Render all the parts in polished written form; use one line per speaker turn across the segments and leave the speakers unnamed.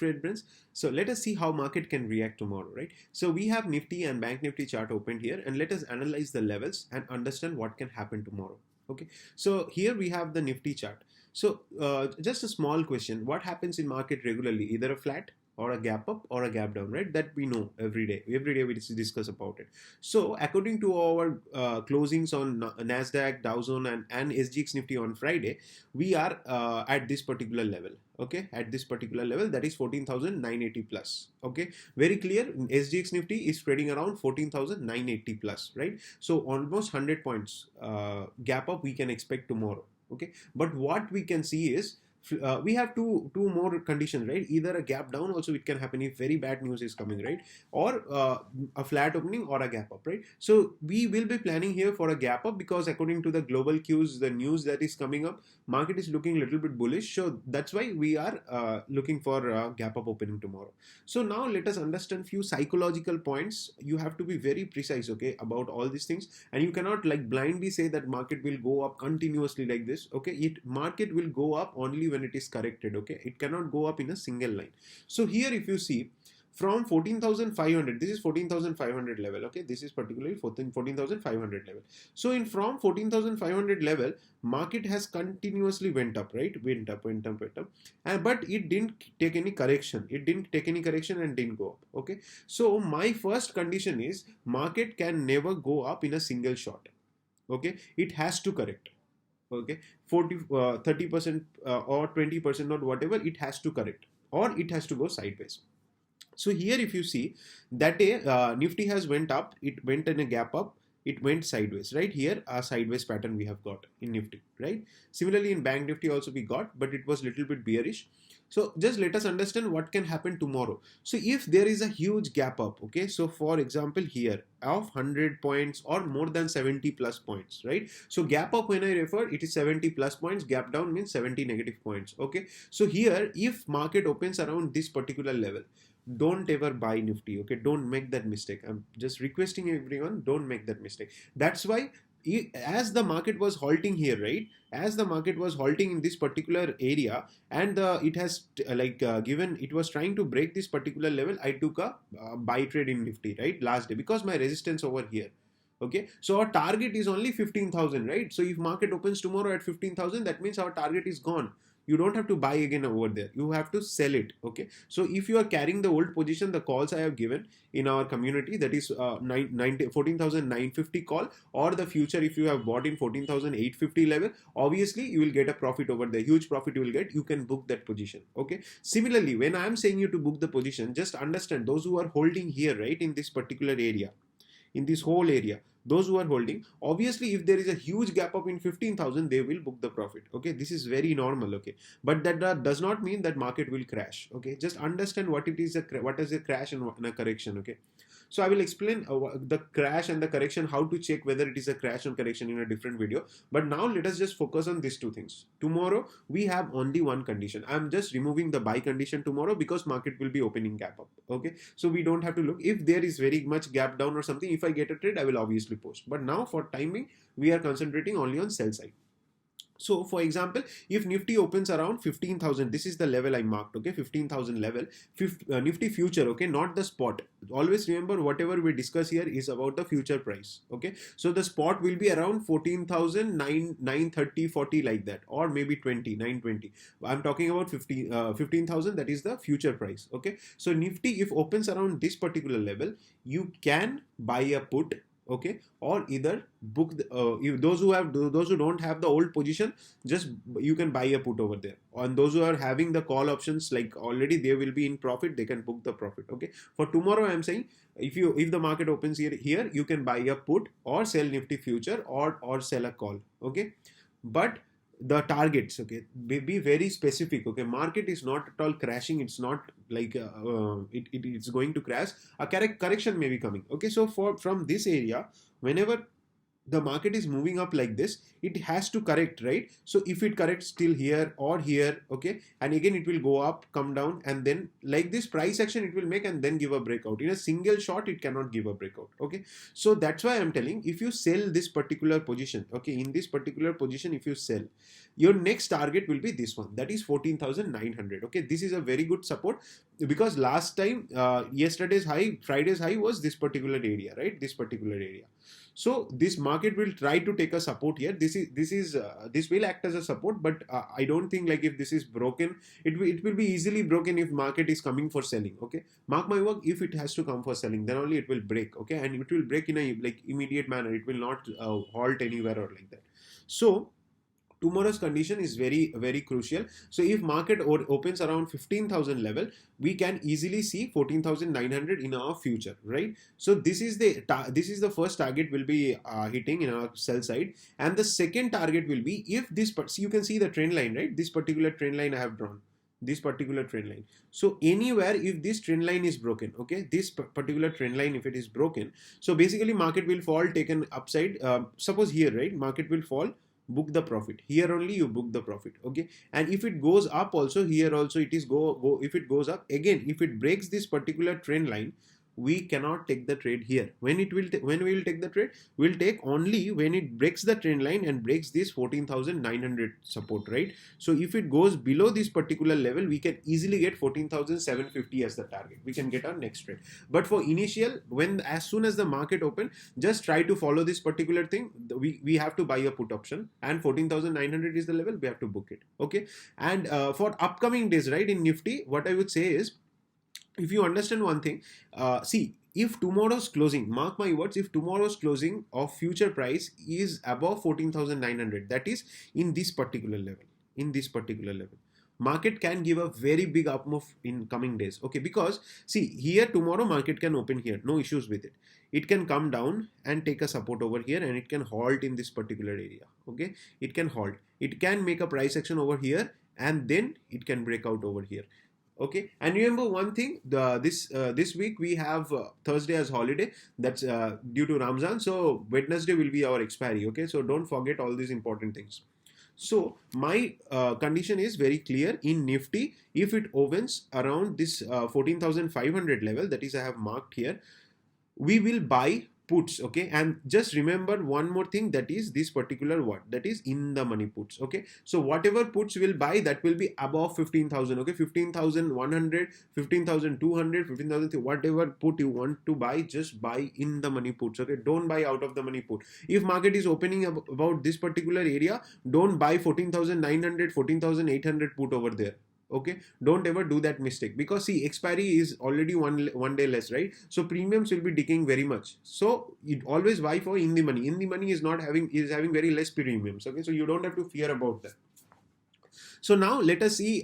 trade friends. So let us see how market can react tomorrow, right? So we have Nifty and Bank Nifty chart opened here, and let us analyze the levels and understand what can happen tomorrow. Okay, so here we have the Nifty chart. So just a small question: what happens in market regularly? Either a flat or a gap up or a gap down, right? That we know every day. Every day we discuss about it. So according to our closings on Nasdaq, Dow Jones, and SGX Nifty on Friday, we are at this particular level. Okay, at this particular level, that is 14,980 plus. Okay, very clear. SGX Nifty is trading around 14,980 plus, right? So almost 100 points gap up we can expect tomorrow. Okay, but what we can see is we have two more conditions, right? Either a gap down also it can happen if very bad news is coming, right? Or a flat opening or a gap up, right? So we will be planning here for a gap up, because according to the global cues, the news that is coming up, market is looking a little bit bullish. So that's why we are looking for a gap up opening tomorrow. So now let us understand few psychological points. You have to be very precise, okay, about all these things, and you cannot like blindly say that market will go up continuously like this. Okay, market will go up only when it is corrected. Okay, it cannot go up in a single line. So here if you see from 14,500, this is 14,500 level. Okay, this is particularly 14,500 level. So in from 14,500 level, market has continuously went up, right? Went up, and but it didn't take any correction. It didn't take any correction and didn't go up. Okay, so my first condition is market can never go up in a single shot. Okay, it has to correct. Okay, 30% or 20% or whatever, it has to correct, or it has to go sideways. So here if you see that day Nifty has went up, it went in a gap up, it went sideways, right? Here a sideways pattern we have got in Nifty, right? Similarly in Bank Nifty also we got, but it was little bit bearish. So just let us understand what can happen tomorrow. So if there is a huge gap up, okay, so for example here of 100 points or more than 70 plus points, right? So gap up, when I refer, it is 70 plus points, gap down means 70 negative points. Okay, so here if market opens around this particular level, don't ever buy Nifty. Okay, don't make that mistake. I'm just requesting everyone, don't make that mistake. That's why as the market was halting here, right? As the market was halting in this particular area, and it has given, it was trying to break this particular level, I took a buy trade in Nifty, right, last day, because my resistance over here. Okay, so our target is only 15,000, right? So if market opens tomorrow at 15,000, that means our target is gone. You don't have to buy again over there, you have to sell it. Okay, so if you are carrying the old position, the calls I have given in our community, that is 14,950 call, or the future if you have bought in 14,850 level, obviously you will get a profit over there, huge profit you will get. You can book that position. Okay, similarly when I am saying you to book the position, just understand those who are holding here, right, in this particular area, in this whole area, those who are holding, obviously if there is a huge gap up in 15,000, they will book the profit. Okay, this is very normal. Okay, but that does not mean that market will crash. Okay, just understand what it is, what is a crash and a correction. Okay, so I will explain the crash and the correction, how to check whether it is a crash and correction in a different video. But now let us just focus on these two things. Tomorrow we have only one condition. I'm just removing the buy condition tomorrow because market will be opening gap up. Okay, so we don't have to look if there is very much gap down or something. If I get a trade, I will obviously post. But now for timing, we are concentrating only on sell side. So for example, if Nifty opens around 15,000, this is the level I marked. Okay, 15,000 level, Nifty future. Okay, not the spot. Always remember, whatever we discuss here is about the future price. Okay, so the spot will be around 14,000, 930, 40 like that, or maybe 20, 920. I'm talking about 15,000. That is the future price. Okay, so Nifty if opens around this particular level, you can buy a put. Okay, or either book the, if those who don't have the old position, just you can buy a put over there. And those who are having the call options, like already they will be in profit, they can book the profit. Okay, for tomorrow I am saying, if the market opens here you can buy a put or sell Nifty future, or sell a call. Okay, but the targets, okay, be very specific. Okay, market is not at all crashing. It's not like it's going to crash. A correction may be coming. Okay, so from this area, whenever the market is moving up like this, it has to correct, right? So if it corrects till here or here, okay, and again it will go up, come down, and then like this price action it will make, and then give a breakout. In a single shot it cannot give a breakout. Okay, so that's why I'm telling, if you sell this particular position, okay, in this particular position if you sell, your next target will be this one, that is 14,900. okay, this is a very good support. because last time yesterday's high, Friday's high was this particular area, right? This particular area. So this market will try to take a support here. This will act as a support, but I don't think like if this is broken, it will be easily broken if market is coming for selling. Okay, mark my word, if it has to come for selling, then only it will break. Okay, and it will break in a like immediate manner. It will not halt anywhere or like that. So tomorrow's condition is very crucial. So if market opens around 15,000 level, we can easily see 14,900 in our future, right? So this is the first target will be hitting in our sell side, and the second target will be if this, so you can see the trend line, right? This particular trend line I have drawn, this particular trend line. So anywhere if this trend line is broken, okay, this particular trend line if it is broken, so basically market will fall, take an upside. Suppose here, right, market will fall, book the profit here, only you book the profit. Okay, and if it goes up also, here also it is go, if it goes up again, if it breaks this particular trend line, we cannot take the trade here. When we will take the trade, we'll take only when it breaks the trend line and breaks this 14,900 support, right? So if it goes below this particular level, we can easily get 14,750 as the target. We can get our next trade. But for initial, when as soon as the market open, just try to follow this particular thing. We have to buy a put option, and 14,900 is the level, we have to book it. Okay, and for upcoming days, right, in Nifty, what I would say is, if you understand one thing, see, if tomorrow's closing, mark my words, if tomorrow's closing of future price is above 14,900, that is in this particular level, market can give a very big up move in coming days. Okay, because see here, tomorrow market can open here, no issues with it. It can come down and take a support over here, and it can halt in this particular area. Okay, it can halt, it can make a price action over here, and then it can break out over here. Okay, and remember one thing, this week we have Thursday as holiday, that's due to Ramzan, so Wednesday will be our expiry. Okay, so don't forget all these important things. So my condition is very clear in Nifty. If it opens around this 14,500 level, that is I have marked here, we will buy puts. Okay, and just remember one more thing, that is this particular what, that is in the money puts. Okay, so whatever puts will buy, that will be above 15,000. Okay, 15,100, 15,200, 15,000, whatever put you want to buy, just buy in the money puts. Okay, don't buy out of the money put. If market is opening about this particular area, don't buy 14,900, 14,800 put over there. Okay, don't ever do that mistake, because see, expiry is already one day less, right? So premiums will be decaying very much. So you always buy for in the money. In the money is having very less premiums. Okay, so you don't have to fear about that. So now let us see,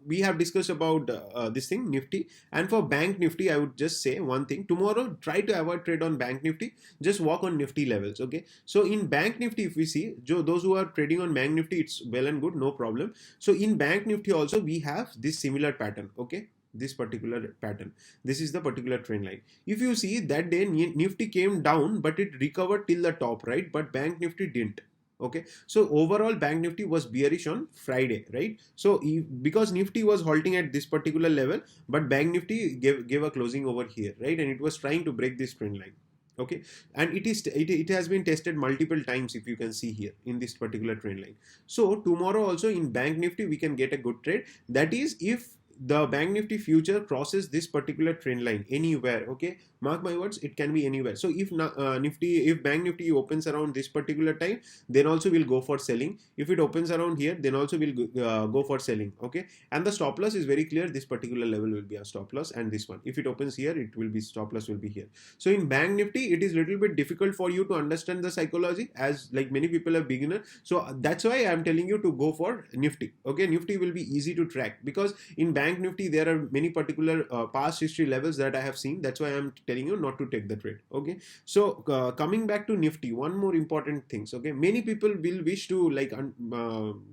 we have discussed about this thing, Nifty. And for Bank Nifty, I would just say one thing. Tomorrow, try to avoid trade on Bank Nifty. Just walk on Nifty levels. Okay. So in Bank Nifty, if we see, those who are trading on Bank Nifty, it's well and good, no problem. So in Bank Nifty also, we have this similar pattern. Okay, this particular pattern, this is the particular trend line. If you see that day Nifty came down, but it recovered till the top, right? But Bank Nifty didn't. Okay, so overall Bank Nifty was bearish on Friday, right? So because Nifty was halting at this particular level, but Bank Nifty gave a closing over here, right? And it was trying to break this trend line. Okay, and it has been tested multiple times, if you can see here in this particular trend line. So tomorrow also in Bank Nifty we can get a good trade, that is if the Bank Nifty future crosses this particular trend line anywhere. Okay, mark my words, it can be anywhere. So if if Bank Nifty opens around this particular time, then also we'll go for selling. If it opens around here, then also we'll go for selling. Okay, and the stop loss is very clear, this particular level will be a stop loss, and this one, if it opens here, it will be stop loss will be here. So in Bank Nifty, it is little bit difficult for you to understand the psychology, as like many people are beginner. So that's why I'm telling you to go for Nifty. Okay, Nifty will be easy to track, because in Bank Nifty there are many particular past history levels that I have seen. That's why I'm telling you not to take the trade. Okay, so coming back to Nifty, one more important things. Okay, many people will wish to like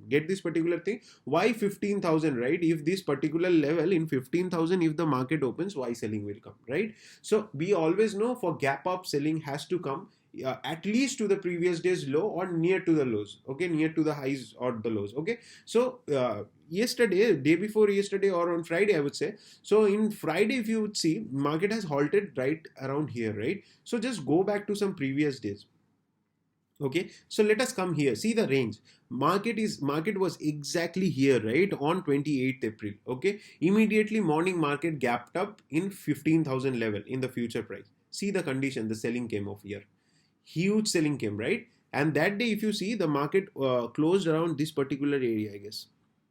get this particular thing. Why 15,000, right? If this particular level in 15,000, if the market opens, why selling will come, right? So we always know for gap up, selling has to come at least to the previous day's low or near to the lows. Okay, near to the highs or the lows. Okay, so yesterday, day before yesterday, or on Friday, I would say. So in Friday, if you would see, market has halted right around here, right? So just go back to some previous days. Okay, so let us come here, see the range. Market was exactly here, right, on 28th April. Okay, immediately morning market gapped up in 15,000 level in the future price. See the condition, the selling came off here, huge selling came, right? And that day if you see the market closed around this particular area, I guess.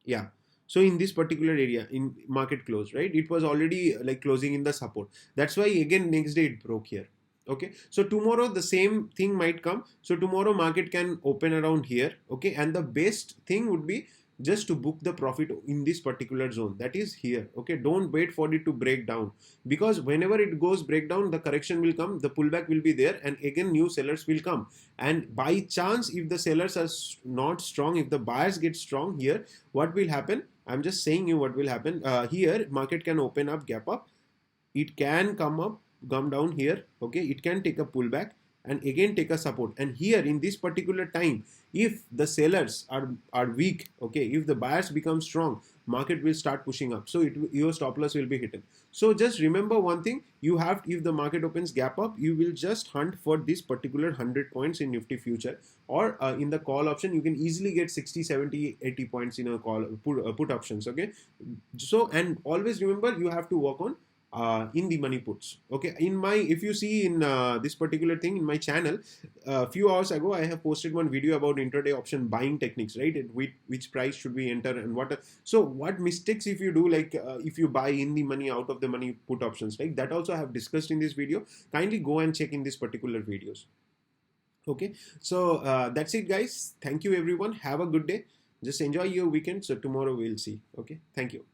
Yeah, so in this particular area in market closed, right, it was already like closing in the support. That's why again next day it broke here. Okay, so tomorrow the same thing might come. So tomorrow market can open around here. Okay, and the best thing would be just to book the profit in this particular zone, that is here. Okay, don't wait for it to break down, because whenever it goes break down, the correction will come, the pullback will be there, and again new sellers will come. And by chance, if the sellers are not strong, if the buyers get strong here, what will happen? I'm just saying you what will happen. Here market can open up, gap up, it can come up, come down here. Okay, it can take a pullback and again take a support. And here in this particular time, if the sellers are weak, okay, if the buyers become strong, market will start pushing up, so your stop loss will be hidden. So just remember one thing, you have, if the market opens gap up, you will just hunt for this particular 100 points in Nifty future, or in the call option you can easily get 60, 70, 80 points in a call put options. Okay, so and always remember you have to work on in the money puts. Okay, in my, if you see in this particular thing in my channel, a few hours ago I have posted one video about intraday option buying techniques, right? Which price should we enter and what so what mistakes if you do, like if you buy in the money, out of the money put options, like that also I have discussed in this video. Kindly go and check in this particular videos. Okay, so that's it guys, thank you everyone, have a good day, just enjoy your weekend. So tomorrow we'll see. Okay, thank you.